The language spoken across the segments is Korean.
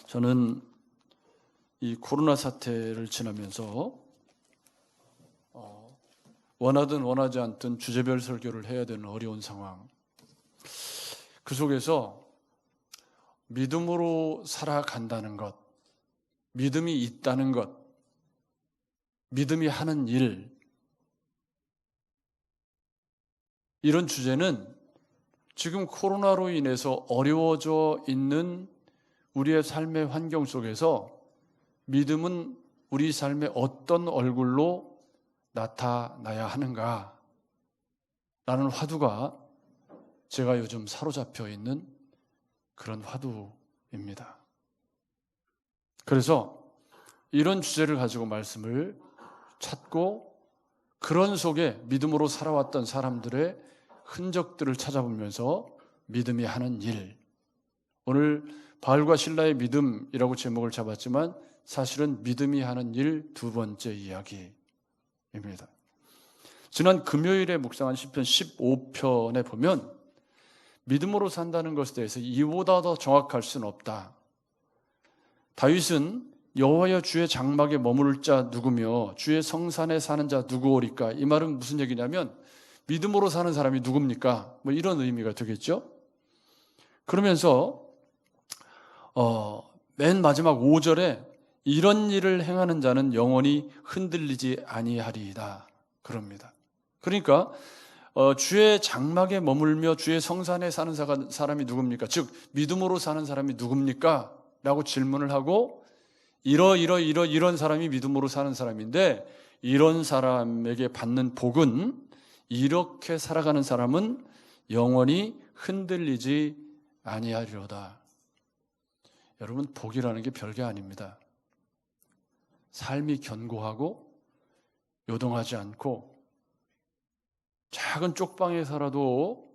저는 이 코로나 사태를 지나면서 원하든 원하지 않든 주제별 설교를 해야 되는 어려운 상황, 그 속에서 믿음으로 살아간다는 것, 믿음이 있다는 것, 믿음이 하는 일, 이런 주제는 지금 코로나로 인해서 어려워져 있는 우리의 삶의 환경 속에서 믿음은 우리 삶의 어떤 얼굴로 나타나야 하는가 라는 화두가 제가 요즘 사로잡혀 있는 그런 화두입니다. 그래서 이런 주제를 가지고 말씀을 찾고 그런 속에 믿음으로 살아왔던 사람들의 흔적들을 찾아보면서 믿음이 하는 일, 오늘 바울과 실라의 믿음이라고 제목을 잡았지만 사실은 믿음이 하는 일 두 번째 이야기입니다. 지난 금요일에 묵상한 시편 15편에 보면 믿음으로 산다는 것에 대해서 이보다 더 정확할 수는 없다. 다윗은 여호와여 주의 장막에 머무를 자 누구며 주의 성산에 사는 자 누구오리까? 이 말은 무슨 얘기냐면 믿음으로 사는 사람이 누굽니까? 뭐 이런 의미가 되겠죠. 그러면서 맨 마지막 5절에 이런 일을 행하는 자는 영원히 흔들리지 아니하리이다 그럽니다. 그러니까 주의 장막에 머물며 주의 성산에 사는 사람이 누굽니까? 즉 믿음으로 사는 사람이 누굽니까? 라고 질문을 하고 이런 사람이 믿음으로 사는 사람인데 이런 사람에게 받는 복은 이렇게 살아가는 사람은 영원히 흔들리지 아니하리로다. 여러분, 복이라는 게 별게 아닙니다. 삶이 견고하고 요동하지 않고 작은 쪽방에 살아도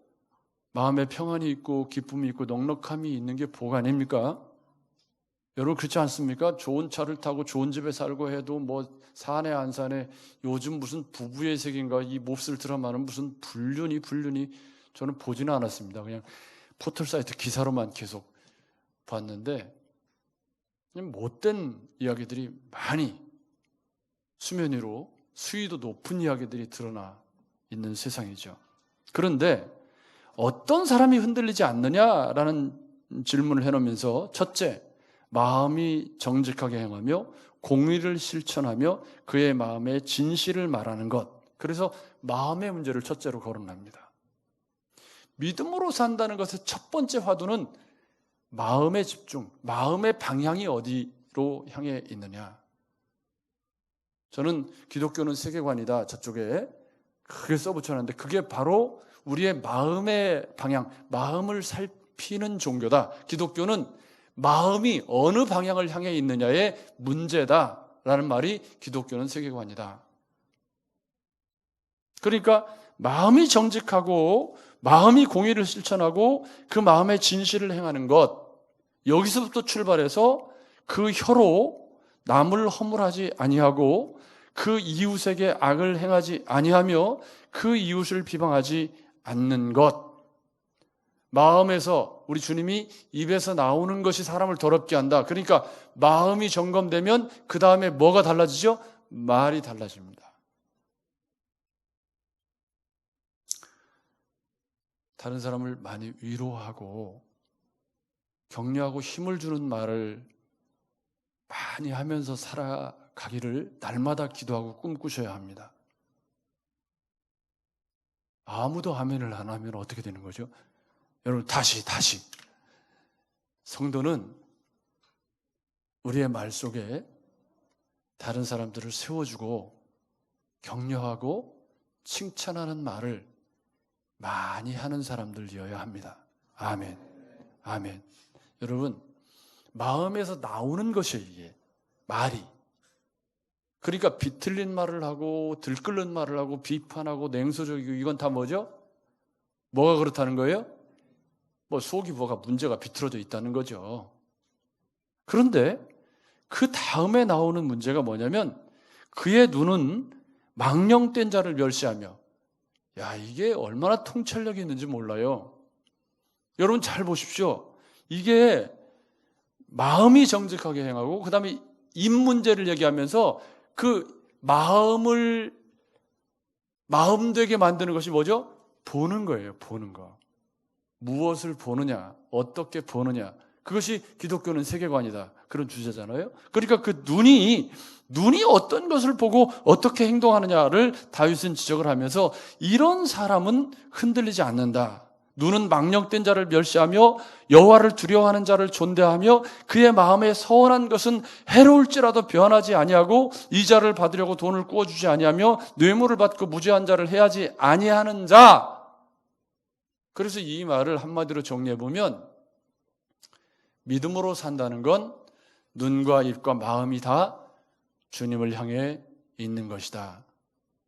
마음에 평안이 있고 기쁨이 있고 넉넉함이 있는 게 복 아닙니까? 여러분 그렇지 않습니까? 좋은 차를 타고 좋은 집에 살고 해도 뭐 사내 안 사내 요즘 무슨 부부의 세계인가 이 몹쓸 드라마는 무슨 불륜이 저는 보지는 않았습니다. 그냥 포털사이트 기사로만 계속 봤는데 못된 이야기들이 많이 수면 위로 수위도 높은 이야기들이 드러나 있는 세상이죠. 그런데 어떤 사람이 흔들리지 않느냐라는 질문을 해놓으면서 첫째, 마음이 정직하게 행하며 공의를 실천하며 그의 마음의 진실을 말하는 것. 그래서 마음의 문제를 첫째로 거론합니다. 믿음으로 산다는 것의 첫 번째 화두는 마음의 집중, 마음의 방향이 어디로 향해 있느냐. 저는 기독교는 세계관이다 저쪽에 크게 써붙여놨는데 그게 바로 우리의 마음의 방향, 마음을 살피는 종교다. 기독교는 마음이 어느 방향을 향해 있느냐의 문제다라는 말이 기독교는 세계관이다. 그러니까 마음이 정직하고 마음이 공의를 실천하고 그 마음의 진실을 행하는 것, 여기서부터 출발해서 그 혀로 남을 허물하지 아니하고 그 이웃에게 악을 행하지 아니하며 그 이웃을 비방하지 않는 것. 마음에서 우리 주님이 입에서 나오는 것이 사람을 더럽게 한다. 그러니까 마음이 점검되면 그 다음에 뭐가 달라지죠? 말이 달라집니다. 다른 사람을 많이 위로하고 격려하고 힘을 주는 말을 많이 하면서 살아가기를 날마다 기도하고 꿈꾸셔야 합니다. 아무도 아멘을 안 하면 어떻게 되는 거죠? 여러분 다시 성도는 우리의 말 속에 다른 사람들을 세워주고 격려하고 칭찬하는 말을 많이 하는 사람들이어야 합니다. 아멘. 아멘. 여러분 마음에서 나오는 것이에요. 이게 말이. 그러니까 비틀린 말을 하고 들끓는 말을 하고 비판하고 냉소적이고 이건 다 뭐죠? 뭐가 그렇다는 거예요? 뭐 속이 뭐가 문제가 비틀어져 있다는 거죠. 그런데 그 다음에 나오는 문제가 뭐냐면 그의 눈은 망령된 자를 멸시하며 야 이게 얼마나 통찰력이 있는지 몰라요. 여러분 잘 보십시오. 이게 마음이 정직하게 행하고 그 다음에 입 문제를 얘기하면서 그 마음 되게 만드는 것이 뭐죠? 보는 거예요. 보는 거. 무엇을 보느냐, 어떻게 보느냐. 그것이 기독교는 세계관이다. 그런 주제잖아요. 그러니까 그 눈이 어떤 것을 보고 어떻게 행동하느냐를 다윗은 지적을 하면서 이런 사람은 흔들리지 않는다. 눈은 망령된 자를 멸시하며 여호와를 두려워하는 자를 존대하며 그의 마음에 서원한 것은 해로울지라도 변하지 아니하고 이자를 받으려고 돈을 꾸어주지 아니하며 뇌물을 받고 무죄한 자를 해하지 아니하는 자. 그래서 이 말을 한마디로 정리해 보면 믿음으로 산다는 건 눈과 입과 마음이 다 주님을 향해 있는 것이다.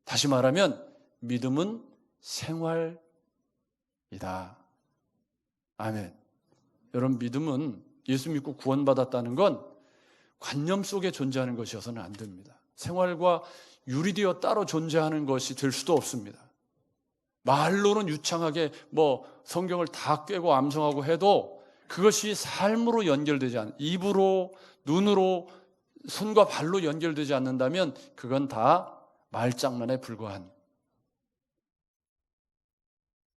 다시 말하면 믿음은 생활이다. 아멘. 여러분, 믿음은 예수 믿고 구원받았다는 건 관념 속에 존재하는 것이어서는 안 됩니다. 생활과 유리되어 따로 존재하는 것이 될 수도 없습니다. 말로는 유창하게 성경을 다 꿰고 암송하고 해도 그것이 삶으로 연결되지 않는, 입으로, 눈으로, 손과 발로 연결되지 않는다면 그건 다 말장난에 불과한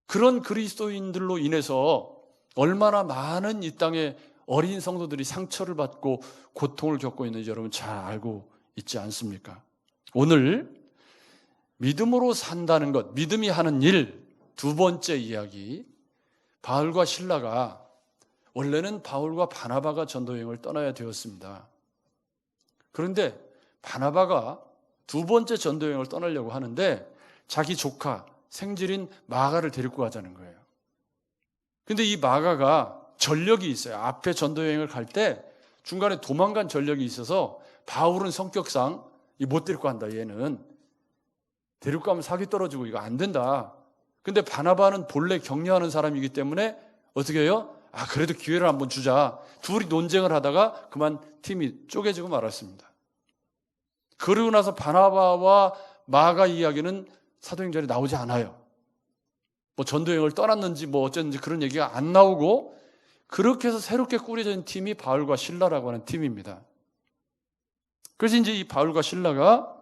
그런 그리스도인들로 인해서 얼마나 많은 이 땅의 어린 성도들이 상처를 받고 고통을 겪고 있는지 여러분 잘 알고 있지 않습니까? 오늘 믿음으로 산다는 것, 믿음이 하는 일, 두 번째 이야기, 바울과 실라가 원래는 바울과 바나바가 전도여행을 떠나야 되었습니다. 그런데 바나바가 두 번째 전도여행을 떠나려고 하는데 자기 조카, 생질인 마가를 데리고 가자는 거예요. 근데 이 마가가 전력이 있어요. 앞에 전도여행을 갈 때 중간에 도망간 전력이 있어서 바울은 성격상 못 데리고 간다, 얘는. 데리고 가면 사기 떨어지고 이거 안 된다. 근데 바나바는 본래 격려하는 사람이기 때문에 어떻게 해요? 그래도 기회를 한번 주자. 둘이 논쟁을 하다가 그만 팀이 쪼개지고 말았습니다. 그러고 나서 바나바와 마가 이야기는 사도행전에 나오지 않아요. 전도여행을 떠났는지 어쨌는지 그런 얘기가 안 나오고 그렇게 해서 새롭게 꾸려진 팀이 바울과 실라라고 하는 팀입니다. 그래서 이제 이 바울과 실라가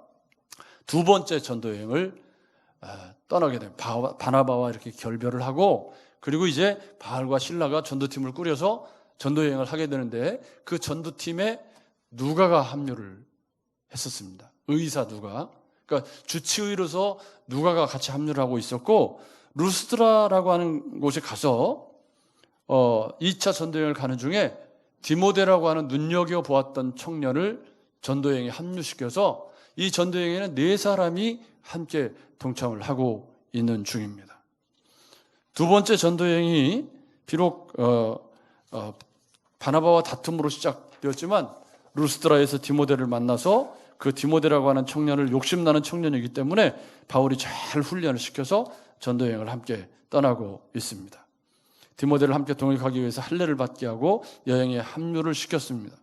두 번째 전도여행을 떠나게 됩니다. 바나바와 이렇게 결별을 하고 그리고 이제 바울과 실라가 전도팀을 꾸려서 전도여행을 하게 되는데 그 전도팀에 누가가 합류를 했었습니다. 의사 누가. 그러니까 주치의로서 누가가 같이 합류를 하고 있었고 루스드라라고 하는 곳에 가서 2차 전도여행을 가는 중에 디모데라고 하는 눈여겨보았던 청년을 전도여행에 합류시켜서 이 전도여행에는 4사람이 함께 동참을 하고 있는 중입니다. 두 번째 전도여행이 비록 바나바와 다툼으로 시작되었지만 루스드라에서 디모데를 만나서 그 디모데라고 하는 청년을 욕심나는 청년이기 때문에 바울이 잘 훈련을 시켜서 전도여행을 함께 떠나고 있습니다. 디모데를 함께 동역하기 위해서 할례를 받게 하고 여행에 합류를 시켰습니다.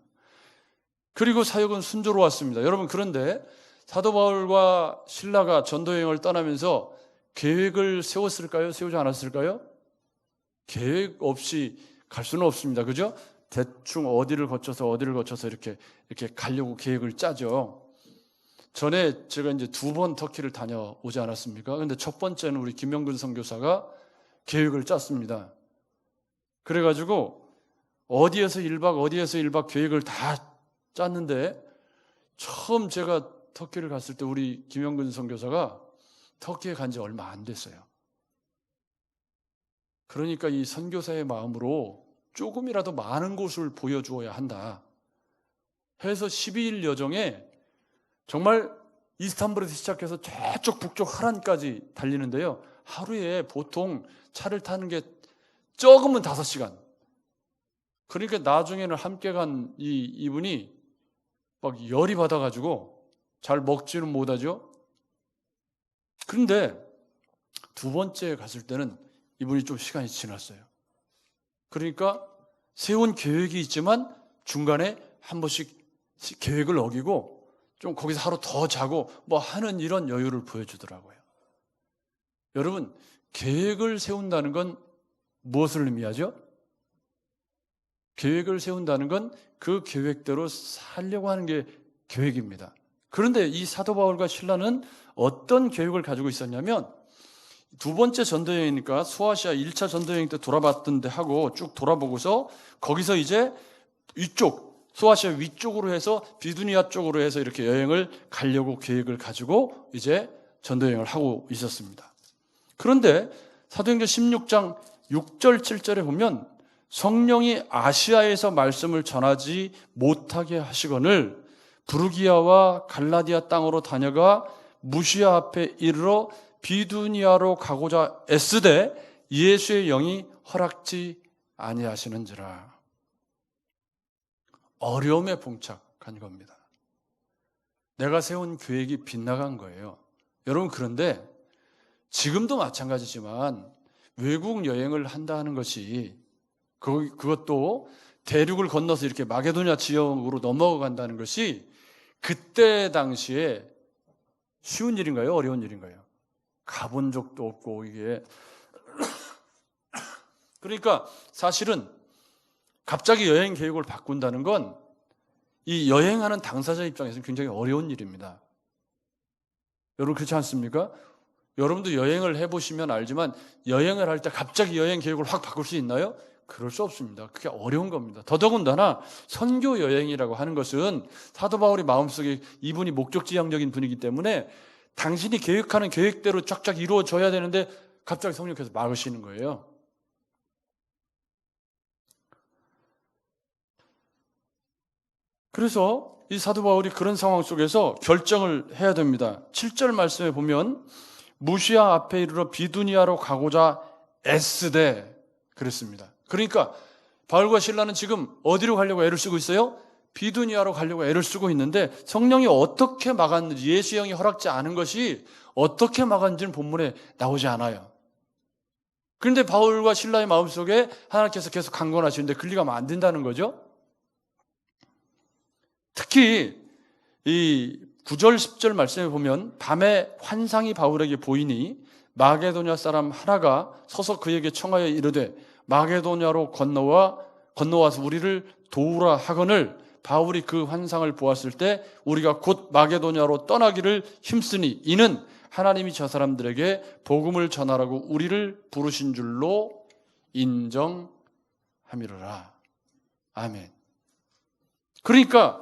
그리고 사역은 순조로웠습니다. 여러분, 그런데 사도 바울과 실라가 전도여행을 떠나면서 계획을 세웠을까요? 세우지 않았을까요? 계획 없이 갈 수는 없습니다. 그죠? 대충 어디를 거쳐서 이렇게 가려고 계획을 짜죠. 전에 제가 이제 2번 터키를 다녀오지 않았습니까? 근데 첫 번째는 우리 김영근 선교사가 계획을 짰습니다. 그래가지고 어디에서 1박 계획을 다 짰는데 처음 제가 터키를 갔을 때 우리 김영근 선교사가 터키에 간 지 얼마 안 됐어요. 그러니까 이 선교사의 마음으로 조금이라도 많은 곳을 보여주어야 한다 해서 12일 여정에 정말 이스탄불에서 시작해서 저쪽 북쪽 하란까지 달리는데요. 하루에 보통 차를 타는 게 적으면 5시간. 그러니까 나중에는 함께 간 이분이 막 열이 받아가지고 잘 먹지는 못하죠. 그런데 두 번째 갔을 때는 이분이 좀 시간이 지났어요. 그러니까 세운 계획이 있지만 중간에 한 번씩 계획을 어기고 좀 거기서 하루 더 자고 하는 이런 여유를 보여주더라고요. 여러분, 계획을 세운다는 건 무엇을 의미하죠? 계획을 세운다는 건 그 계획대로 살려고 하는 게 계획입니다. 그런데 이 사도 바울과 실라는 어떤 계획을 가지고 있었냐면, 두 번째 전도여행이니까 소아시아 1차 전도여행 때 돌아봤던 데 하고 쭉 돌아보고서 거기서 이제 위쪽, 소아시아 위쪽으로 해서 비두니아 쪽으로 해서 이렇게 여행을 가려고 계획을 가지고 이제 전도여행을 하고 있었습니다. 그런데 사도행전 16장 6절 7절에 보면 성령이 아시아에서 말씀을 전하지 못하게 하시거늘 부르기아와 갈라디아 땅으로 다녀가 무시아 앞에 이르러 비두니아로 가고자 애쓰되 예수의 영이 허락지 아니하시는지라. 어려움에 봉착한 겁니다. 내가 세운 계획이 빗나간 거예요. 여러분, 그런데 지금도 마찬가지지만 외국 여행을 한다 하는 것이, 그것도 대륙을 건너서 이렇게 마게도냐 지역으로 넘어간다는 것이 그때 당시에 쉬운 일인가요? 어려운 일인가요? 가본 적도 없고 이게 그러니까 사실은 갑자기 여행 계획을 바꾼다는 건 이 여행하는 당사자 입장에서는 굉장히 어려운 일입니다. 여러분, 그렇지 않습니까? 여러분도 여행을 해보시면 알지만 여행을 할 때 갑자기 여행 계획을 확 바꿀 수 있나요? 그럴 수 없습니다. 그게 어려운 겁니다. 더더군다나 선교 여행이라고 하는 것은 사도 바울이 마음속에 이분이 목적지향적인 분이기 때문에 당신이 계획하는 계획대로 쫙쫙 이루어져야 되는데 갑자기 성령께서 막으시는 거예요. 그래서 이 사도 바울이 그런 상황 속에서 결정을 해야 됩니다. 7절 말씀에 보면 무시아 앞에 이르러 비두니아로 가고자 애쓰되 그랬습니다. 그러니까 바울과 실라는 지금 어디로 가려고 애를 쓰고 있어요? 비두니아로 가려고 애를 쓰고 있는데 성령이 어떻게 막았는지, 예수의 영이 허락지 않은 것이 어떻게 막았는지는 본문에 나오지 않아요. 그런데 바울과 실라의 마음속에 하나님께서 계속 강권하시는데 그리 가면 안 된다는 거죠. 특히 이 9절 10절 말씀에 보면 밤에 환상이 바울에게 보이니 마게도냐 사람 하나가 서서 그에게 청하여 이르되 마게도냐로 건너와서 우리를 도우라 하거늘 바울이 그 환상을 보았을 때 우리가 곧 마게도냐로 떠나기를 힘쓰니 이는 하나님이 저 사람들에게 복음을 전하라고 우리를 부르신 줄로 인정함이로라. 아멘. 그러니까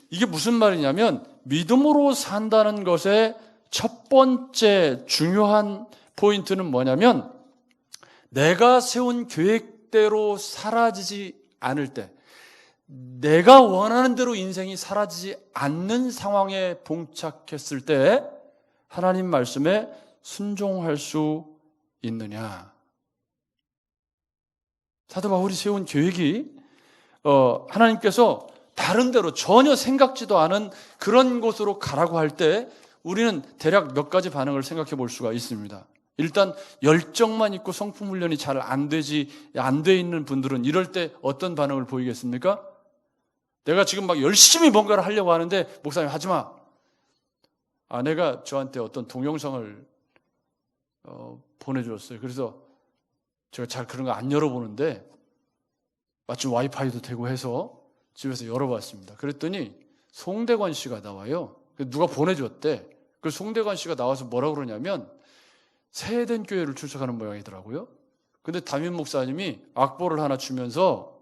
이게 무슨 말이냐면 믿음으로 산다는 것의 첫 번째 중요한 포인트는 뭐냐면 내가 세운 계획대로 사라지지 않을 때, 내가 원하는 대로 인생이 사라지지 않는 상황에 봉착했을 때 하나님 말씀에 순종할 수 있느냐. 사도 바울이 세운 계획이 하나님께서 다른 데로 전혀 생각지도 않은 그런 곳으로 가라고 할 때 우리는 대략 몇 가지 반응을 생각해 볼 수가 있습니다. 일단 열정만 있고 성품 훈련이 잘 안 돼 있는 분들은 이럴 때 어떤 반응을 보이겠습니까? 내가 지금 막 열심히 뭔가를 하려고 하는데 목사님 하지 마. 아내가 저한테 어떤 동영상을 보내주었어요. 그래서 제가 잘 그런 거 안 열어보는데 마침 와이파이도 되고 해서 집에서 열어봤습니다. 그랬더니 송대관 씨가 나와요. 누가 보내줬대. 그 송대관 씨가 나와서 뭐라고 그러냐면 새해된 교회를 출석하는 모양이더라고요. 근데 담임 목사님이 악보를 하나 주면서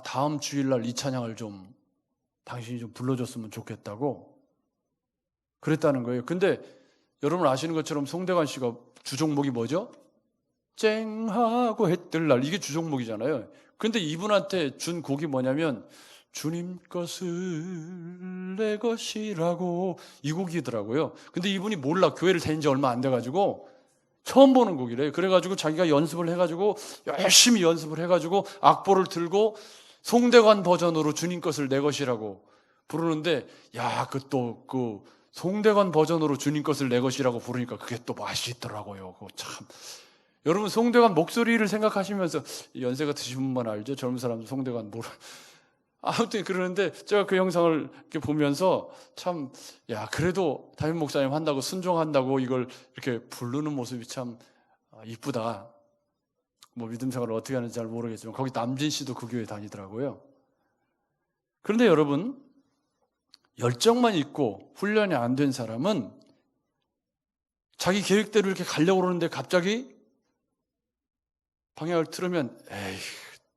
다음 주일날 이 찬양을 좀 당신이 좀 불러줬으면 좋겠다고 그랬다는 거예요. 근데 여러분 아시는 것처럼 송대관 씨가 주종목이 뭐죠? 쨍하고 해뜰날, 이게 주종목이잖아요. 근데 이분한테 준 곡이 뭐냐면 주님 것을 내 것이라고, 이 곡이더라고요. 근데 이분이 몰라. 교회를 다닌 지 얼마 안 돼가지고 처음 보는 곡이래요. 그래가지고 자기가 연습을 해가지고 열심히 연습을 해가지고 악보를 들고 송대관 버전으로 주님 것을 내 것이라고 부르는데, 야, 그 송대관 버전으로 주님 것을 내 것이라고 부르니까 그게 또 맛이 있더라고요. 그거 참. 여러분 송대관 목소리를 생각하시면서, 연세가 드신 분만 알죠? 젊은 사람도 송대관 모르. 아무튼 그러는데 제가 그 영상을 이렇게 보면서 참, 야, 그래도 담임 목사님 한다고 순종한다고 이걸 이렇게 부르는 모습이 참 이쁘다. 뭐 믿음 생활을 어떻게 하는지 잘 모르겠지만 거기 남진 씨도 그 교회 다니더라고요. 그런데 여러분, 열정만 있고 훈련이 안 된 사람은 자기 계획대로 이렇게 가려고 그러는데 갑자기 방향을 틀으면 에이,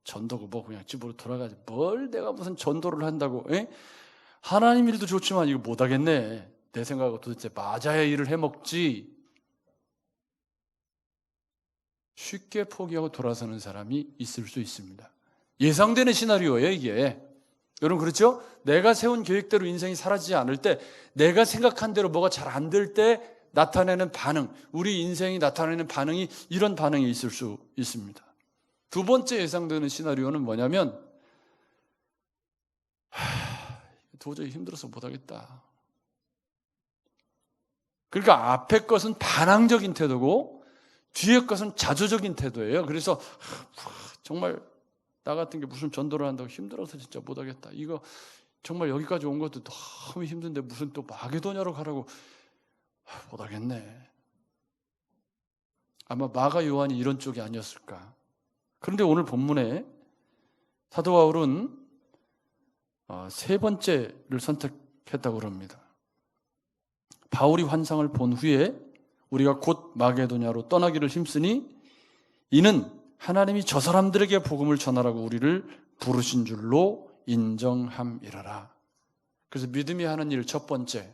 전도고 뭐 그냥 집으로 돌아가지. 뭘 내가 무슨 전도를 한다고. 에? 하나님 일도 좋지만 이거 못하겠네. 내 생각하고 도대체 맞아야 일을 해먹지. 쉽게 포기하고 돌아서는 사람이 있을 수 있습니다. 예상되는 시나리오예요, 이게. 여러분 그렇죠? 내가 세운 계획대로 인생이 사라지지 않을 때, 내가 생각한 대로 뭐가 잘 안 될 때 나타내는 반응, 우리 인생이 나타내는 반응이 이런 반응이 있을 수 있습니다. 두 번째 예상되는 시나리오는 뭐냐면 도저히 힘들어서 못하겠다. 그러니까 앞에 것은 반항적인 태도고 뒤에 것은 자조적인 태도예요. 그래서 정말 나 같은 게 무슨 전도를 한다고 힘들어서 진짜 못하겠다. 이거 정말 여기까지 온 것도 너무 힘든데 무슨 또 마게도냐로 가라고 못하겠네. 아마 마가 요한이 이런 쪽이 아니었을까. 그런데 오늘 본문에 사도 바울은 세 번째를 선택했다고 그럽니다. 바울이 환상을 본 후에 우리가 곧 마게도냐로 떠나기를 힘쓰니 이는 하나님이 저 사람들에게 복음을 전하라고 우리를 부르신 줄로 인정함이라라. 그래서 믿음이 하는 일 첫 번째,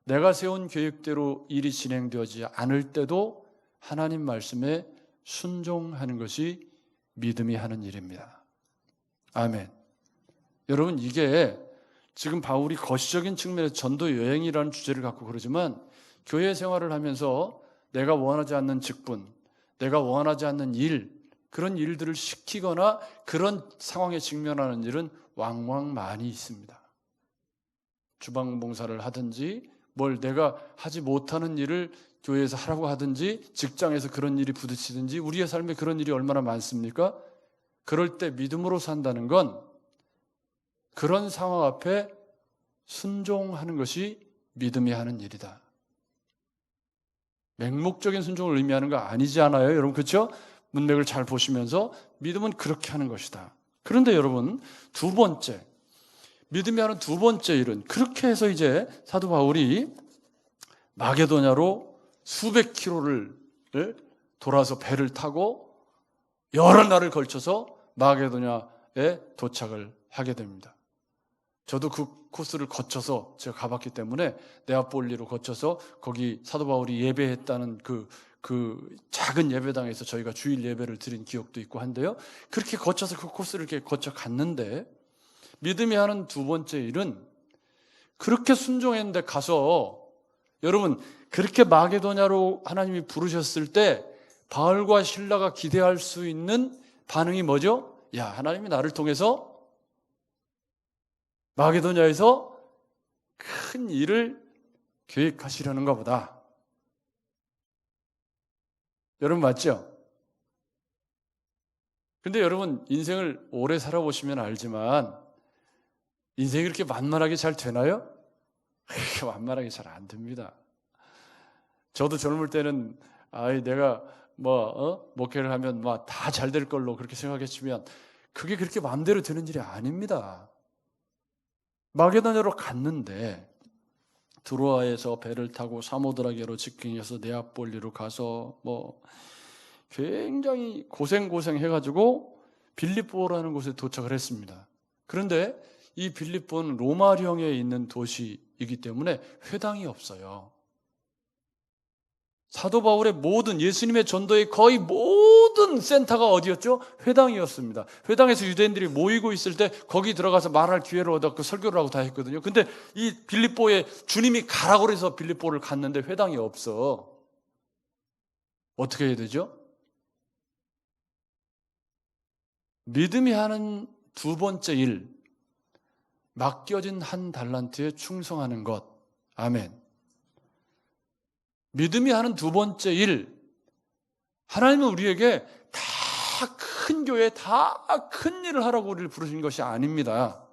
내가 세운 계획대로 일이 진행되지 않을 때도 하나님 말씀에 순종하는 것이 믿음이 하는 일입니다. 아멘. 여러분 이게 지금 바울이 거시적인 측면에서 전도 여행이라는 주제를 갖고 그러지만 교회 생활을 하면서 내가 원하지 않는 직분, 내가 원하지 않는 일, 그런 일들을 시키거나 그런 상황에 직면하는 일은 왕왕 많이 있습니다. 주방봉사를 하든지 뭘 내가 하지 못하는 일을 교회에서 하라고 하든지 직장에서 그런 일이 부딪히든지 우리의 삶에 그런 일이 얼마나 많습니까? 그럴 때 믿음으로 산다는 건 그런 상황 앞에 순종하는 것이 믿음이 하는 일이다. 맹목적인 순종을 의미하는 거 아니지 않아요? 여러분 그렇죠? 문맥을 잘 보시면서 믿음은 그렇게 하는 것이다. 그런데 여러분 두 번째, 믿음이 하는 두 번째 일은 그렇게 해서 이제 사도 바울이 마게도냐로 수백 킬로를 돌아서 배를 타고 여러 날을 걸쳐서 마게도냐에 도착을 하게 됩니다. 저도 그 코스를 거쳐서 제가 가봤기 때문에 네아폴리로 거쳐서 거기 사도 바울이 예배했다는 그 작은 예배당에서 저희가 주일 예배를 드린 기억도 있고 한데요. 그렇게 거쳐서 그 코스를 이렇게 거쳐 갔는데 믿음이 하는 두 번째 일은 그렇게 순종했는데 가서 여러분 그렇게 마게도냐로 하나님이 부르셨을 때 바울과 실라가 기대할 수 있는 반응이 뭐죠? 야, 하나님이 나를 통해서 마게도냐에서 큰 일을 계획하시려는가 보다. 여러분 맞죠? 근데 여러분 인생을 오래 살아보시면 알지만 인생이 그렇게 만만하게 잘 되나요? 그렇게 만만하게 잘 안 됩니다. 저도 젊을 때는 내가 목회를 하면 다 잘 될 걸로 그렇게 생각했지만 그게 그렇게 마음대로 되는 일이 아닙니다. 마게도냐로 갔는데 드로아에서 배를 타고 사모드라게로 직행해서 네아폴리로 가서 굉장히 고생해가지고 빌립보라는 곳에 도착을 했습니다. 그런데 이 빌립보는 로마령에 있는 도시이기 때문에 회당이 없어요. 사도 바울의 모든 예수님의 전도의 거의 모든 센터가 어디였죠? 회당이었습니다. 회당에서 유대인들이 모이고 있을 때 거기 들어가서 말할 기회를 얻었고 설교를 하고 다 했거든요. 근데 이 빌립보에 주님이 가라고 해서 빌립보를 갔는데 회당이 없어. 어떻게 해야 되죠? 믿음이 하는 두 번째 일, 맡겨진 한 달란트에 충성하는 것. 아멘. 믿음이 하는 두 번째 일, 하나님은 우리에게 다 큰 교회, 다 큰 일을 하라고 우리를 부르신 것이 아닙니다.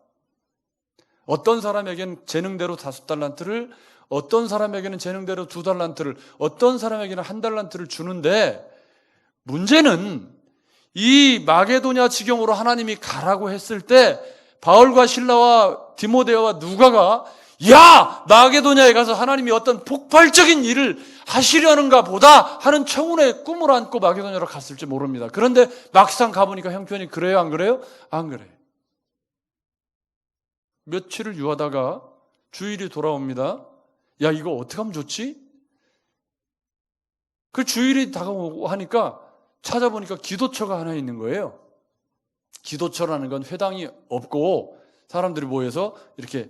어떤 사람에게는 재능대로 5달란트를, 어떤 사람에게는 재능대로 2달란트를, 어떤 사람에게는 1달란트를 주는데 문제는 이 마게도냐 지경으로 하나님이 가라고 했을 때 바울과 실라와 디모데와 누가가 야! 마게도냐에 가서 하나님이 어떤 폭발적인 일을 하시려는가 보다 하는 청운의 꿈을 안고 마게도냐로 갔을지 모릅니다. 그런데 막상 가보니까 형편이 그래요? 안 그래요? 안 그래요. 며칠을 유하다가 주일이 돌아옵니다. 야, 이거 어떻게 하면 좋지? 그 주일이 다가오고 하니까 찾아보니까 기도처가 하나 있는 거예요. 기도처라는 건 회당이 없고 사람들이 모여서 이렇게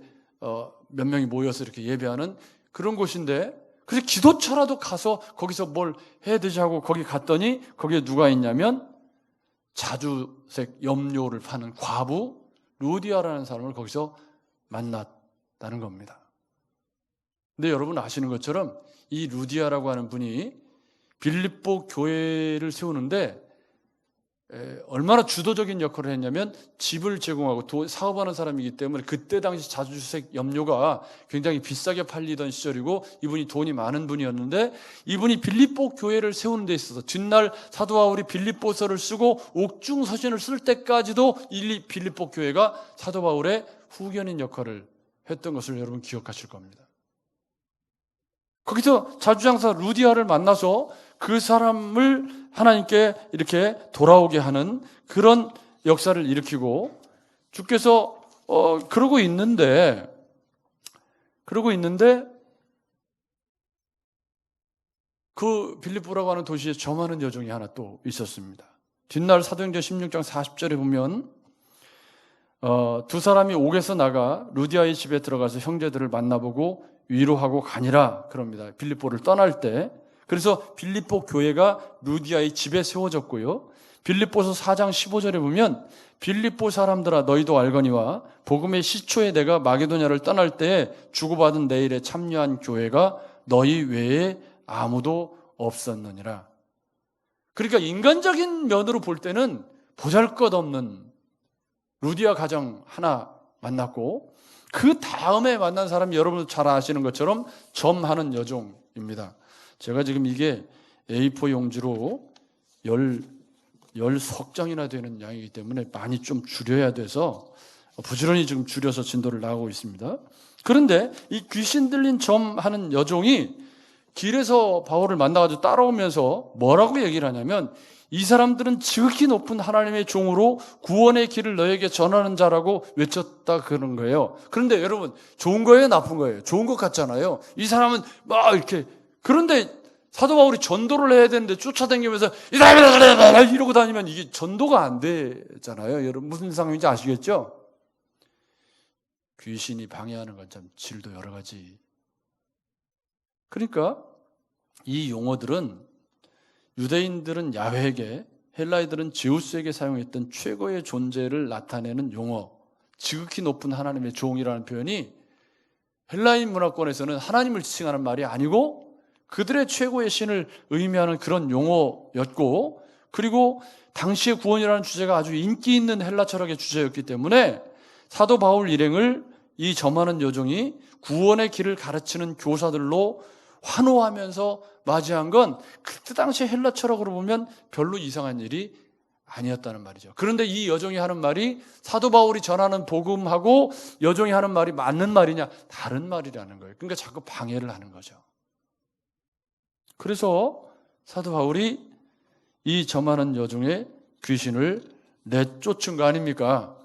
몇 명이 모여서 이렇게 예배하는 그런 곳인데, 그래서 기도처라도 가서 거기서 뭘 해야 되지 하고 거기 갔더니 거기에 누가 있냐면 자주색 염료를 파는 과부 루디아라는 사람을 거기서 만났다는 겁니다. 근데 여러분 아시는 것처럼 이 루디아라고 하는 분이 빌립보 교회를 세우는데 얼마나 주도적인 역할을 했냐면 집을 제공하고 사업하는 사람이기 때문에 그때 당시 자주색 염료가 굉장히 비싸게 팔리던 시절이고 이분이 돈이 많은 분이었는데, 이분이 빌립보 교회를 세우는 데 있어서 뒷날 사도 바울이 빌립보서를 쓰고 옥중 서신을 쓸 때까지도 이 빌립보 교회가 사도 바울의 후견인 역할을 했던 것을 여러분 기억하실 겁니다. 거기서 자주장사 루디아를 만나서 그 사람을 하나님께 이렇게 돌아오게 하는 그런 역사를 일으키고, 주께서 그러고 있는데 그 빌립보라고 하는 도시에 점하는 여종이 하나 또 있었습니다. 뒷날 사도행전 16장 40절에 보면 두 사람이 옥에서 나가 루디아의 집에 들어가서 형제들을 만나보고 위로하고 가니라 그럽니다. 빌립보를 떠날 때. 그래서 빌립보 교회가 루디아의 집에 세워졌고요. 빌립보서 4장 15절에 보면 빌립보 사람들아 너희도 알거니와 복음의 시초에 내가 마게도냐를 떠날 때에 주고받은 내 일에 참여한 교회가 너희 외에 아무도 없었느니라. 그러니까 인간적인 면으로 볼 때는 보잘것없는 루디아 가정 하나 만났고, 그 다음에 만난 사람이 여러분도 잘 아시는 것처럼 점하는 여종입니다. 제가 지금 이게 A4 용지로 10석장이나 되는 양이기 때문에 많이 좀 줄여야 돼서 부지런히 지금 줄여서 진도를 나가고 있습니다. 그런데 이 귀신 들린 점하는 여종이 길에서 바울을 만나가지고 따라오면서 뭐라고 얘기를 하냐면, 이 사람들은 지극히 높은 하나님의 종으로 구원의 길을 너에게 전하는 자라고 외쳤다 그런 거예요. 그런데 여러분, 좋은 거예요? 나쁜 거예요? 좋은 것 같잖아요. 이 사람은 막 이렇게, 그런데 사도 바울이 전도를 해야 되는데 쫓아다니면서 이러고 다니면 이게 전도가 안 되잖아요. 여러분 무슨 상황인지 아시겠죠? 귀신이 방해하는 건 참 질도 여러 가지. 그러니까 이 용어들은 유대인들은 야훼에게, 헬라인들은 제우스에게 사용했던 최고의 존재를 나타내는 용어, 지극히 높은 하나님의 종이라는 표현이 헬라인 문화권에서는 하나님을 지칭하는 말이 아니고 그들의 최고의 신을 의미하는 그런 용어였고, 그리고 당시의 구원이라는 주제가 아주 인기 있는 헬라 철학의 주제였기 때문에 사도 바울 일행을 이 점하는 여종이 구원의 길을 가르치는 교사들로 환호하면서 맞이한 건 그때 당시 헬라 철학으로 보면 별로 이상한 일이 아니었다는 말이죠. 그런데 이 여종이 하는 말이 사도 바울이 전하는 복음하고 여종이 하는 말이 맞는 말이냐? 다른 말이라는 거예요. 그러니까 자꾸 방해를 하는 거죠. 그래서 사도 바울이 이 점하는 여종의 귀신을 내쫓은 거 아닙니까?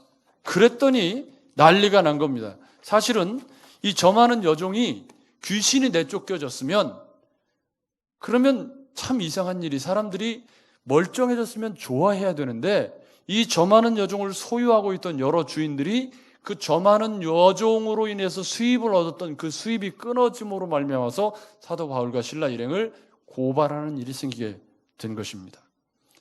그랬더니 난리가 난 겁니다. 사실은 이 점하는 여종이 귀신이 내쫓겨졌으면, 그러면 참 이상한 일이, 사람들이 멀쩡해졌으면 좋아해야 되는데 이 점하는 여종을 소유하고 있던 여러 주인들이 그 점하는 여종으로 인해서 수입을 얻었던 그 수입이 끊어짐으로 말미암아서 사도 바울과 실라 일행을 고발하는 일이 생기게 된 것입니다.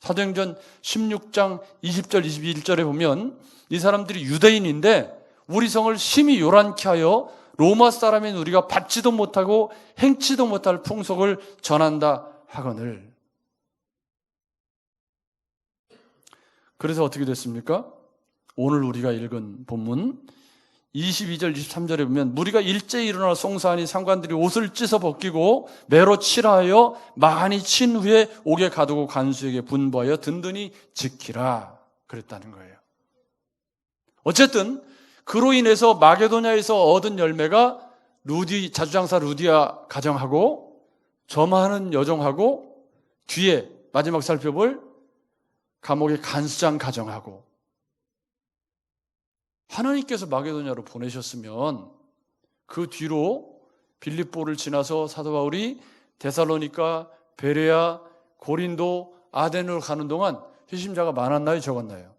사도행전 16장 20절 21절에 보면 이 사람들이 유대인인데 우리 성을 심히 요란케 하여 로마 사람인 우리가 받지도 못하고 행치도 못할 풍속을 전한다 하거늘. 그래서 어떻게 됐습니까? 오늘 우리가 읽은 본문 22절 23절에 보면 무리가 일제히 일어나 송사하니 상관들이 옷을 찢어 벗기고 매로 칠하여 많이 친 후에 옥에 가두고 간수에게 분부하여 든든히 지키라 그랬다는 거예요. 어쨌든 그로 인해서 마게도냐에서 얻은 열매가 자주장사 루디아 가정하고 점하는 여종하고 뒤에 마지막 살펴볼 감옥의 간수장 가정하고 하나님께서 마게도냐로 보내셨으면 그 뒤로 빌립보를 지나서 사도 바울이 데살로니가, 베레아, 고린도, 아덴으로 가는 동안 희심자가 많았나요? 적었나요?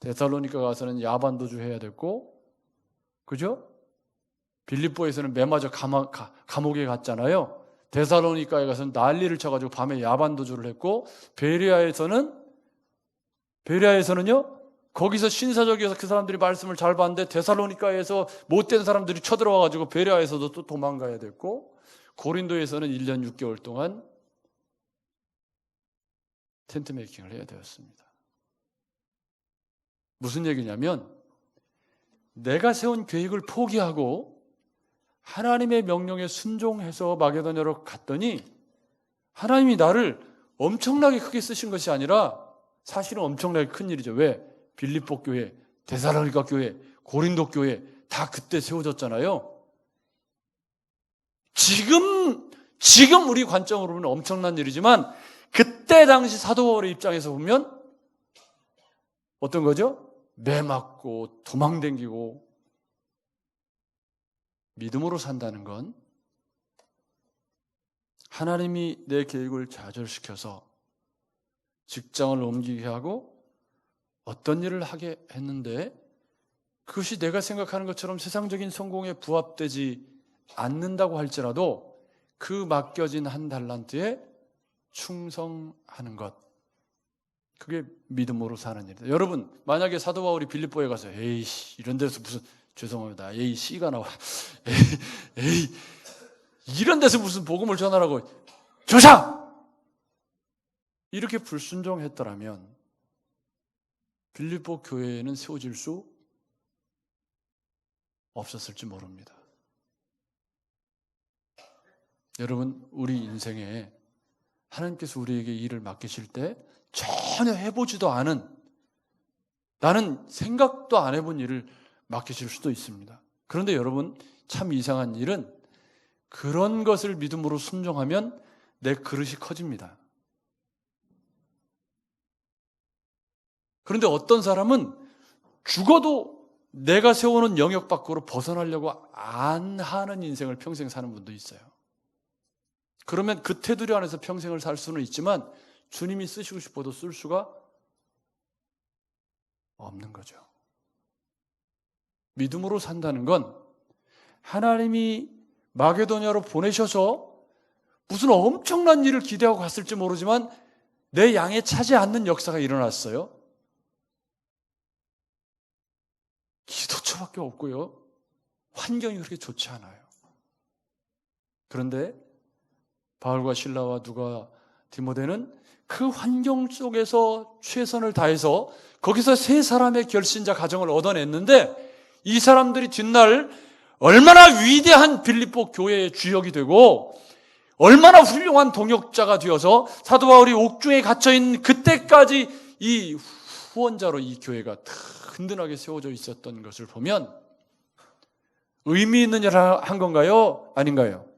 데살로니가 가서는 야반도주 해야 됐고, 그죠? 빌립보에서는 매맞아 감옥에 갔잖아요. 데살로니가에 가서는 난리를 쳐가지고 밤에 야반도주를 했고, 베레아에서는요, 거기서 신사적이어서 그 사람들이 말씀을 잘 봤는데 데살로니가에서 못된 사람들이 쳐들어와가지고 베레아에서도 또 도망가야 됐고, 고린도에서는 1년 6개월 동안 텐트 메이킹을 해야 되었습니다. 무슨 얘기냐면 내가 세운 계획을 포기하고 하나님의 명령에 순종해서 마게도냐로 갔더니 하나님이 나를 엄청나게 크게 쓰신 것이 아니라 사실은 엄청나게 큰 일이죠. 왜? 빌립보 교회, 데살로니가 교회, 고린도 교회 다 그때 세워졌잖아요. 지금 우리 관점으로 보면 엄청난 일이지만 그때 당시 사도 바울의 입장에서 보면 어떤 거죠? 매맞고 도망댕기고. 믿음으로 산다는 건 하나님이 내 계획을 좌절시켜서 직장을 옮기게 하고 어떤 일을 하게 했는데 그것이 내가 생각하는 것처럼 세상적인 성공에 부합되지 않는다고 할지라도 그 맡겨진 한 달란트에 충성하는 것, 그게 믿음으로 사는 일이다. 여러분, 만약에 사도 바울이 빌립보에 가서 에이씨 이런 데서 무슨, 죄송합니다, 에이 씨가 나와, 에이 이런 데서 무슨 복음을 전하라고 조상 이렇게 불순종했더라면 빌립보 교회에는 세워질 수 없었을지 모릅니다. 여러분, 우리 인생에 하나님께서 우리에게 일을 맡기실 때 전혀 해보지도 않은, 나는 생각도 안 해본 일을 맡기실 수도 있습니다. 그런데 여러분, 참 이상한 일은 그런 것을 믿음으로 순종하면 내 그릇이 커집니다. 그런데 어떤 사람은 죽어도 내가 세우는 영역 밖으로 벗어나려고 안 하는 인생을 평생 사는 분도 있어요. 그러면 그 테두리 안에서 평생을 살 수는 있지만 주님이 쓰시고 싶어도 쓸 수가 없는 거죠. 믿음으로 산다는 건 하나님이 마게도냐로 보내셔서 무슨 엄청난 일을 기대하고 갔을지 모르지만 내 양에 차지 않는 역사가 일어났어요. 기도처밖에 없고요. 환경이 그렇게 좋지 않아요. 그런데 바울과 실라와 누가 디모데는 그 환경 속에서 최선을 다해서 거기서 세 사람의 결신자 가정을 얻어냈는데 이 사람들이 뒷날 얼마나 위대한 빌립보 교회의 주역이 되고 얼마나 훌륭한 동역자가 되어서 사도 바울이 옥중에 갇혀있는 그때까지 이 후원자로 이 교회가 든든하게 세워져 있었던 것을 보면 의미 있는 일을 한 건가요? 아닌가요?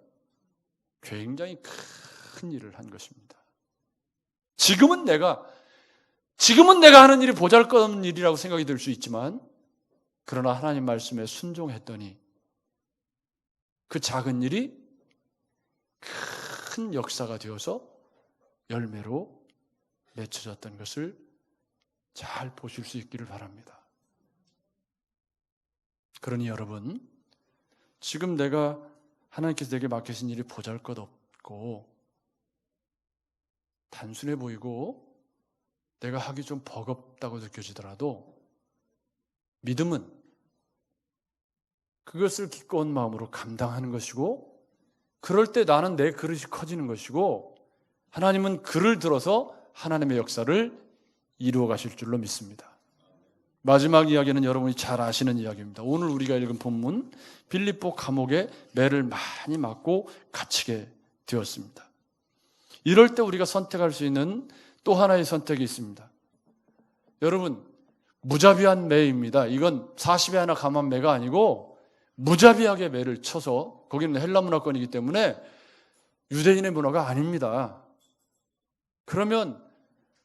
굉장히 큰 일을 한 것입니다. 지금은 내가 하는 일이 보잘것없는 일이라고 생각이 들 수 있지만 그러나 하나님 말씀에 순종했더니 그 작은 일이 큰 역사가 되어서 열매로 맺혀졌던 것을 잘 보실 수 있기를 바랍니다. 그러니 여러분, 지금 하나님께서 내게 맡기신 일이 보잘것없고 단순해 보이고 내가 하기 좀 버겁다고 느껴지더라도 믿음은 그것을 기꺼운 마음으로 감당하는 것이고 그럴 때 나는 내 그릇이 커지는 것이고 하나님은 그를 들어서 하나님의 역사를 이루어 가실 줄로 믿습니다. 마지막 이야기는 여러분이 잘 아시는 이야기입니다. 오늘 우리가 읽은 본문, 빌립보 감옥에 매를 많이 맞고 갇히게 되었습니다. 이럴 때 우리가 선택할 수 있는 또 하나의 선택이 있습니다. 여러분, 무자비한 매입니다. 이건 40에 하나 감한 매가 아니고 무자비하게 매를 쳐서, 거기는 헬라 문화권이기 때문에 유대인의 문화가 아닙니다. 그러면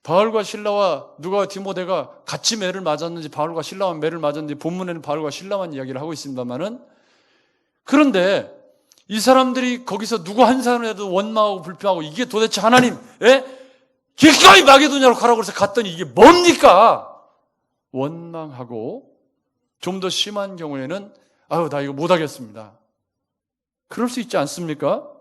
바울과 실라와 누가와 디모데가 같이 매를 맞았는지, 바울과 실라와 매를 맞았는지, 본문에는 바울과 실라만 이야기를 하고 있습니다만은, 그런데 이 사람들이 거기서 누구 한 사람이라도 원망하고 불평하고, 이게 도대체 하나님, 기꺼이 마게도냐로 가라고 해서 갔더니 이게 뭡니까? 원망하고, 좀 더 심한 경우에는 아유, 나 이거 못하겠습니다. 그럴 수 있지 않습니까?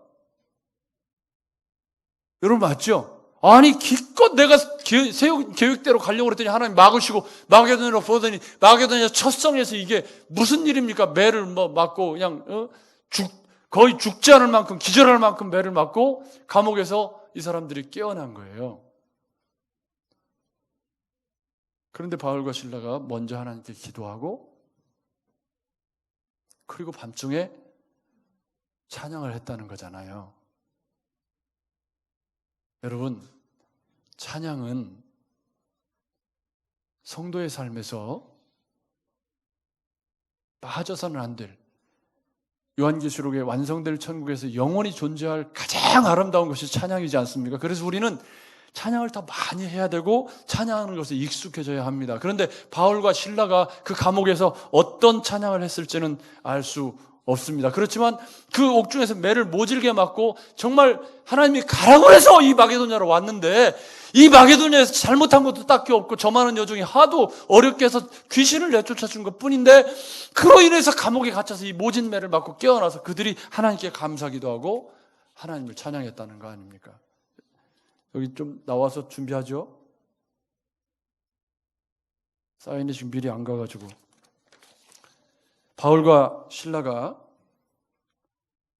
여러분 맞죠? 아니 기껏 내가 계획대로 가려고 그랬더니 하나님 막으시고 마게도냐로 보더니 마게도냐 첫성에서 이게 무슨 일입니까? 매를 맞고 그냥 거의 죽지 않을 만큼, 기절할 만큼 매를 맞고 감옥에서 이 사람들이 깨어난 거예요. 그런데 바울과 실라가 먼저 하나님께 기도하고, 그리고 밤중에 찬양을 했다는 거잖아요. 여러분, 찬양은 성도의 삶에서 빠져서는 안 될, 요한계시록에 완성될 천국에서 영원히 존재할 가장 아름다운 것이 찬양이지 않습니까? 그래서 우리는 찬양을 더 많이 해야 되고 찬양하는 것에 익숙해져야 합니다. 그런데 바울과 실라가 그 감옥에서 어떤 찬양을 했을지는 알 수 없습니다. 그렇지만 그 옥중에서 매를 모질게 맞고 정말 하나님이 가라고 해서 이 마게도냐로 왔는데, 이 마게도냐에서 잘못한 것도 딱히 없고 저 많은 여종이 하도 어렵게 해서 귀신을 내쫓아 준 것뿐인데, 그로 인해서 감옥에 갇혀서 이 모진 매를 맞고 깨어나서 그들이 하나님께 감사기도 하고 하나님을 찬양했다는 거 아닙니까? 여기 좀 나와서 준비하죠. 사인이 지금 미리 안 가가지고. 바울과 실라가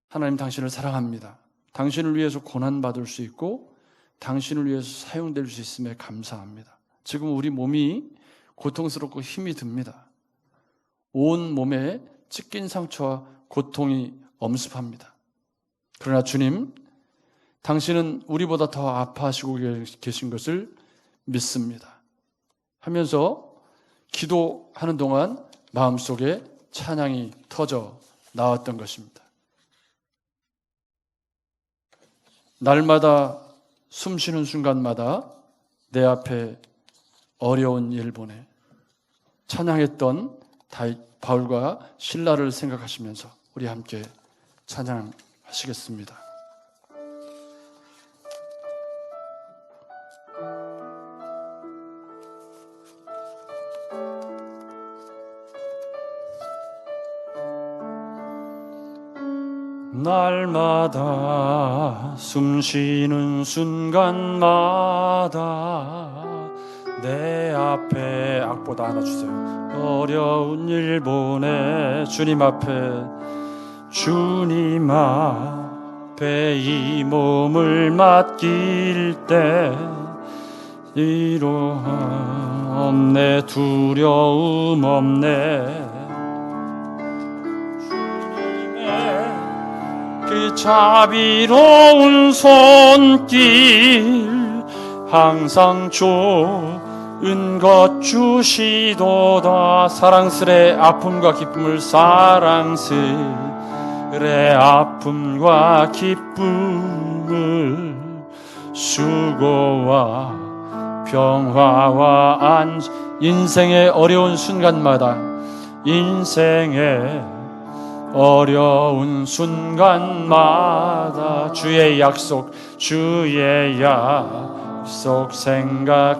하나님 당신을 사랑합니다. 당신을 위해서 고난받을 수 있고 당신을 위해서 사용될 수 있음에 감사합니다. 지금 우리 몸이 고통스럽고 힘이 듭니다. 온 몸에 찢긴 상처와 고통이 엄습합니다. 그러나 주님, 당신은 우리보다 더 아파하시고 계신 것을 믿습니다 하면서 기도하는 동안 마음속에 찬양이 터져 나왔던 것입니다. 날마다 숨 쉬는 순간마다 내 앞에 어려운 일 보내, 찬양했던 바울과 실라를 생각하시면서 우리 함께 찬양하시겠습니다. 날마다 숨 쉬는 순간마다 내 앞에, 악보다 하나 주세요. 어려운 일 보내 주님 앞에 이 몸을 맡길 때 이로함 없네, 두려움 없네. 그 자비로운 손길 항상 좋은 것 주시도다. 사랑스레 아픔과 기쁨을, 사랑스레 아픔과 기쁨을, 수고와 평화와 인생의 어려운 순간마다, 인생의 어려운 순간마다 주의 약속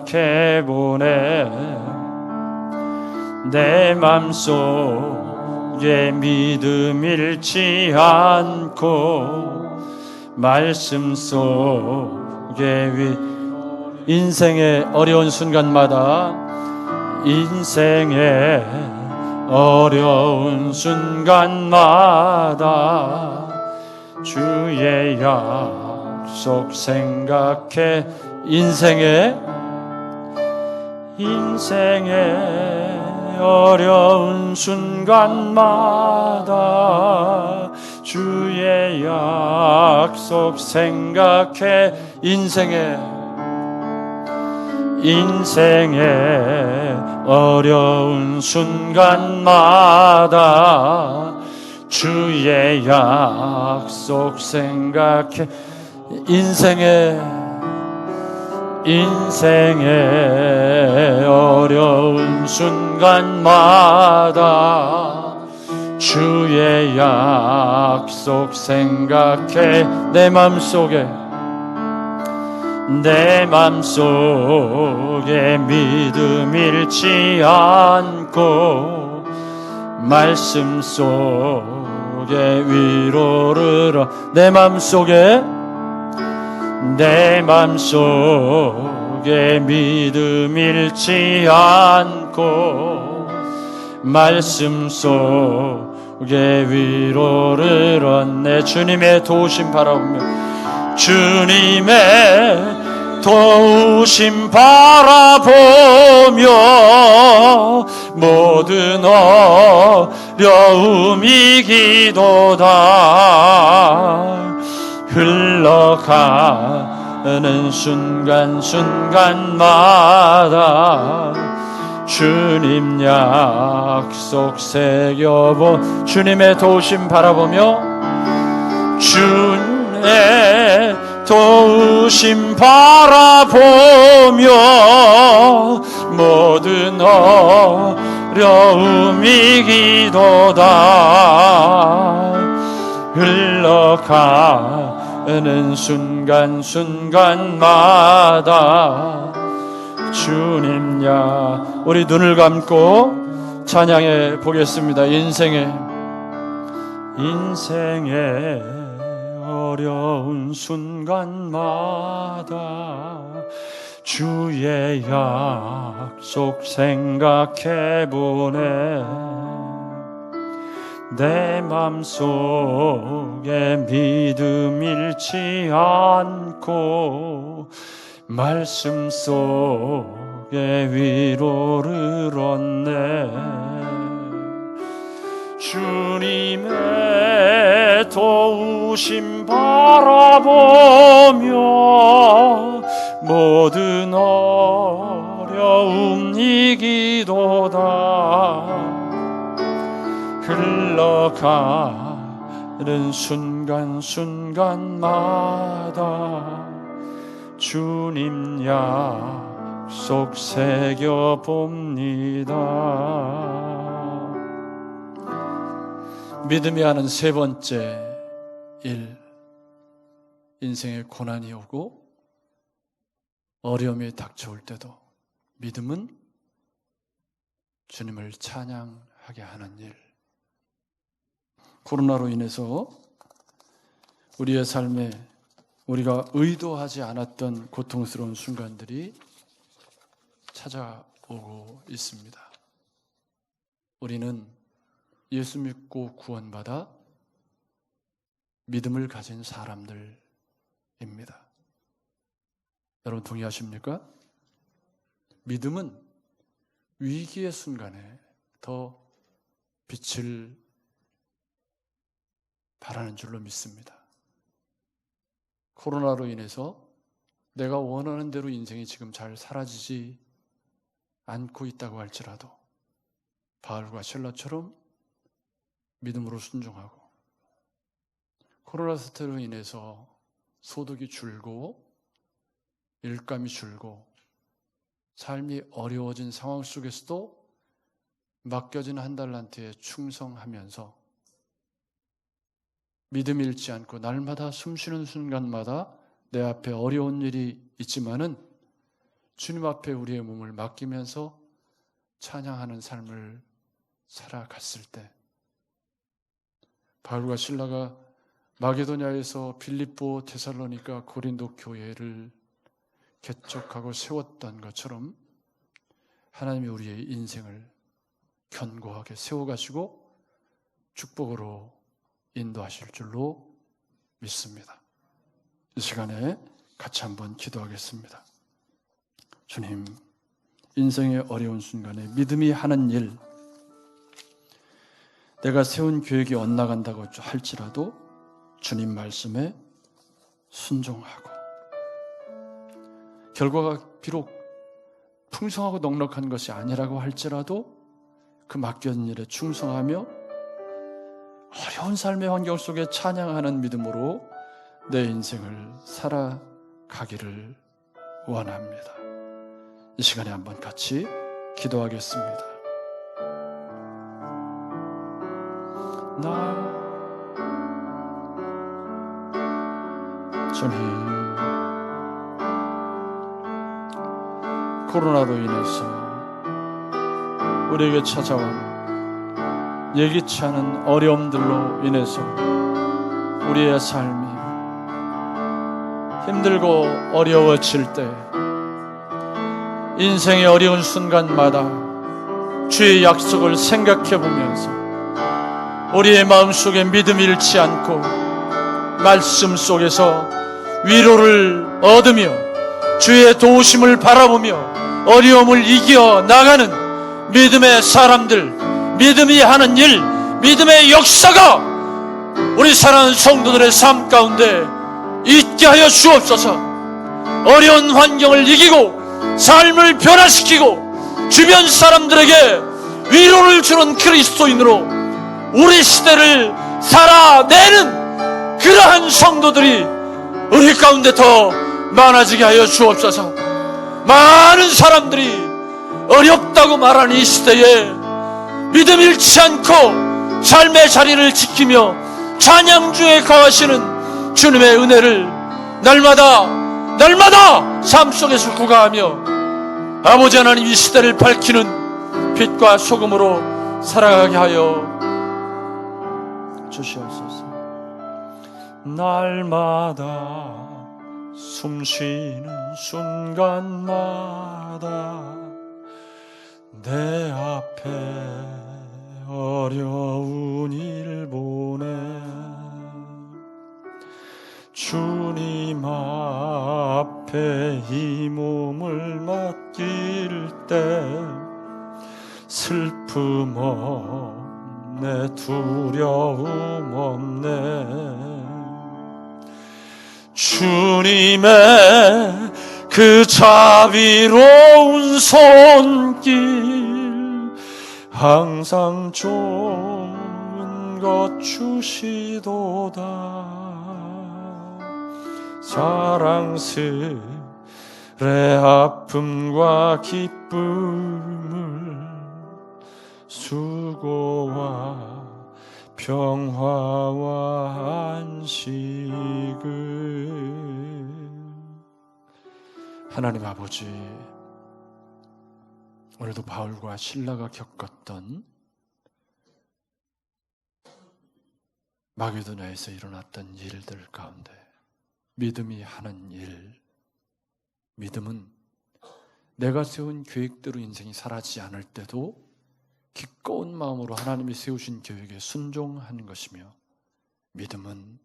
생각해보네. 내 맘속에 믿음 잃지 않고 말씀 속에 인생의 어려운 순간마다, 인생의 어려운 순간마다 주의 약속 생각해. 인생의 어려운 순간마다 주의 약속 생각해 인생의 어려운 순간마다 주의 약속 생각해 인생의 어려운 순간마다 주의 약속 생각해 내 맘속에 믿음 잃지 않고 말씀 속에 위로를 내 맘속에 믿음 잃지 않고 말씀 속에 위로를 얻네. 주님의 도우심 바라보며 주님의 도우심 바라보며 모든 어려움 이기도다. 흘러가는 순간순간마다 주님 약속 새겨본 주님의 도우심 바라보며 주님의 도우심 바라보며 모든 어려움 이기도다. 흘러가는 순간순간마다 주님 우리 눈을 감고 찬양해 보겠습니다. 인생의 어려운 순간마다 주의 약속 생각해 보네. 내 맘속에 믿음 잃지 않고 말씀 속에 위로를 얻네. 주님의 도우심 바라보며 모든 어려움 이기도다. 흘러가는 순간순간마다 주님 약속 새겨봅니다. 믿음이 하는 세 번째 일, 인생의 고난이 오고 어려움이 닥쳐올 때도 믿음은 주님을 찬양하게 하는 일. 코로나로 인해서 우리의 삶에 우리가 의도하지 않았던 고통스러운 순간들이 찾아오고 있습니다. 우리는 예수 믿고 구원받아 믿음을 가진 사람들입니다. 여러분 동의하십니까? 믿음은 위기의 순간에 더 빛을 바라는 줄로 믿습니다. 코로나로 인해서 내가 원하는 대로 인생이 지금 잘 사라지지 않고 있다고 할지라도 바울과 실라처럼 믿음으로 순종하고, 코로나 사태로 인해서 소득이 줄고 일감이 줄고 삶이 어려워진 상황 속에서도 맡겨진 한 달란트에 충성하면서 믿음 잃지 않고 날마다 숨쉬는 순간마다 내 앞에 어려운 일이 있지만은 주님 앞에 우리의 몸을 맡기면서 찬양하는 삶을 살아갔을 때, 바울과 실라가 마게도냐에서 빌립보, 데살로니가, 고린도 교회를 개척하고 세웠던 것처럼 하나님이 우리의 인생을 견고하게 세워가시고 축복으로 인도하실 줄로 믿습니다. 이 시간에 같이 한번 기도하겠습니다. 주님, 인생의 어려운 순간에 믿음이 하는 일, 내가 세운 계획이 엇나간다고 할지라도 주님 말씀에 순종하고, 결과가 비록 풍성하고 넉넉한 것이 아니라고 할지라도 그 맡겨진 일에 충성하며 어려운 삶의 환경 속에 찬양하는 믿음으로 내 인생을 살아가기를 원합니다. 이 시간에 한번 같이 기도하겠습니다. 주님, 코로나로 인해서 우리에게 찾아온 예기치 않은 어려움들로 인해서 우리의 삶이 힘들고 어려워질 때, 인생의 어려운 순간마다 주의 약속을 생각해 보면서 우리의 마음속에 믿음 잃지 않고 말씀 속에서 위로를 얻으며 주의 도우심을 바라보며 어려움을 이겨 나가는 믿음의 사람들, 믿음이 하는 일, 믿음의 역사가 우리 사랑하는 성도들의 삶 가운데 있게 하여 주옵소서. 어려운 환경을 이기고 삶을 변화시키고 주변 사람들에게 위로를 주는 그리스도인으로 우리 시대를 살아내는 그러한 성도들이 우리 가운데 더 많아지게 하여 주옵소서. 많은 사람들이 어렵다고 말하는 이 시대에 믿음 잃지 않고 삶의 자리를 지키며 찬양주에 거하시는 주님의 은혜를 날마다 삶 속에서 구가하며 아버지 하나님, 이 시대를 밝히는 빛과 소금으로 살아가게 하여 주시옵소서. 날마다 숨쉬는 순간마다 내 앞에 어려운 일 보내 주님 앞에 이 몸을 맡길 때 슬픔 없네, 두려움 없네. 주님의 그 자비로운 손길 항상 좋은 것 주시도다. 사랑스레 아픔과 기쁨을 수고와 평화와 안식을. 하나님 아버지, 오늘도 바울과 실라가 겪었던 마게도냐에서 일어났던 일들 가운데 믿음이 하는 일, 믿음은 내가 세운 계획대로 인생이 살아지지 않을 때도 기꺼운 마음으로 하나님이 세우신 계획에 순종하는 것이며, 믿음은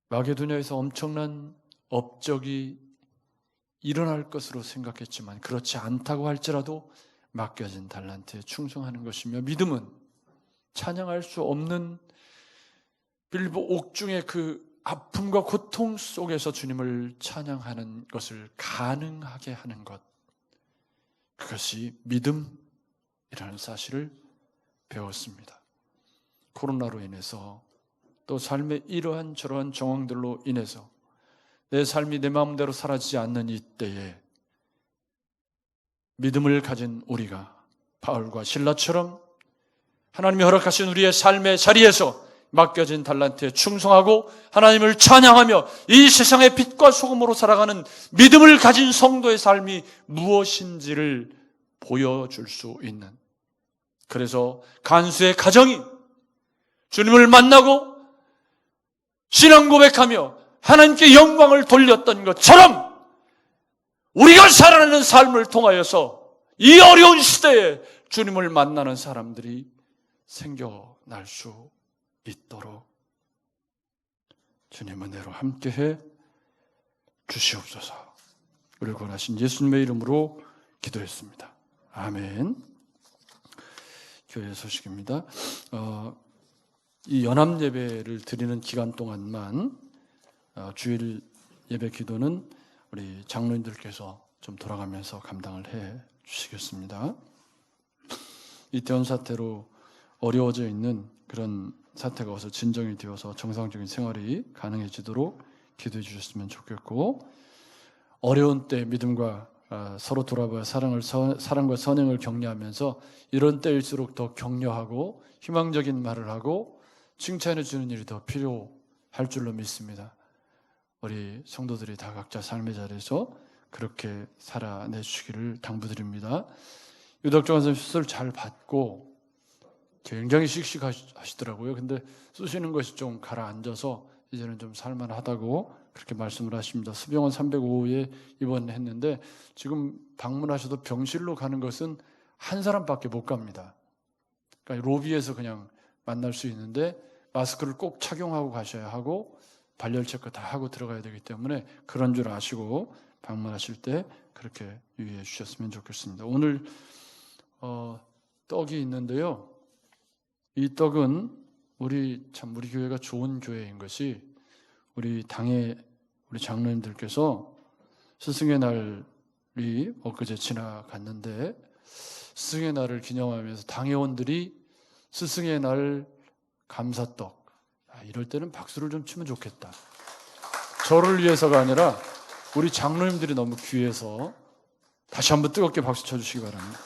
마게도냐에서 엄청난 업적이 일어날 것으로 생각했지만 그렇지 않다고 할지라도 맡겨진 달란트에 충성하는 것이며, 믿음은 찬양할 수 없는 빌보 옥중의 그 아픔과 고통 속에서 주님을 찬양하는 것을 가능하게 하는 것, 그것이 믿음이라는 사실을 배웠습니다. 코로나로 인해서 또 삶의 이러한 저러한 정황들로 인해서 내 삶이 내 마음대로 사라지지 않는 이때에 믿음을 가진 우리가 바울과 실라처럼 하나님이 허락하신 우리의 삶의 자리에서 맡겨진 달란트에 충성하고 하나님을 찬양하며 이 세상의 빛과 소금으로 살아가는 믿음을 가진 성도의 삶이 무엇인지를 보여줄 수 있는, 그래서 간수의 가정이 주님을 만나고 신앙 고백하며 하나님께 영광을 돌렸던 것처럼 우리가 살아내는 삶을 통하여서 이 어려운 시대에 주님을 만나는 사람들이 생겨날 수 있도록 주님 은혜로 함께해 주시옵소서. 우리를 구원하신 예수님의 이름으로 기도했습니다. 아멘. 교회 소식입니다. 이 연합 예배를 드리는 기간 동안만 주일 예배 기도는 우리 장로님들께서 좀 돌아가면서 감당을 해 주시겠습니다. 이태원 사태로 어려워져 있는 그런 사태가 어서 진정이 되어서 정상적인 생활이 가능해지도록 기도해 주셨으면 좋겠고, 어려운 때 믿음과 서로 돌아보아 사랑과 선행을 격려하면서 이런 때일수록 더 격려하고 희망적인 말을 하고 칭찬해 주는 일이 더 필요할 줄로 믿습니다. 우리 성도들이 다 각자 삶의 자리에서 그렇게 살아내 주시기를 당부드립니다. 유덕정 선생님 수술 잘 받고 굉장히 씩씩하시더라고요. 근데 쑤시는 것이 좀 가라앉아서 이제는 좀 살만하다고 그렇게 말씀을 하십니다. 수병원 305호에 입원했는데 지금 방문하셔도 병실로 가는 것은 한 사람밖에 못 갑니다. 그러니까 로비에서 그냥 만날 수 있는데 마스크를 꼭 착용하고 가셔야 하고 발열 체크 다 하고 들어가야 되기 때문에 그런 줄 아시고 방문하실 때 그렇게 유의해 주셨으면 좋겠습니다. 오늘 떡이 있는데요. 이 떡은 우리 교회가 좋은 교회인 것이 우리 당의 우리 장로님들께서 스승의 날이 엊그제 지나갔는데 스승의 날을 기념하면서 당회원들이 스승의 날 감사떡, 이럴 때는 박수를 좀 치면 좋겠다. 저를 위해서가 아니라 우리 장로님들이 너무 귀해서 다시 한번 뜨겁게 박수 쳐주시기 바랍니다.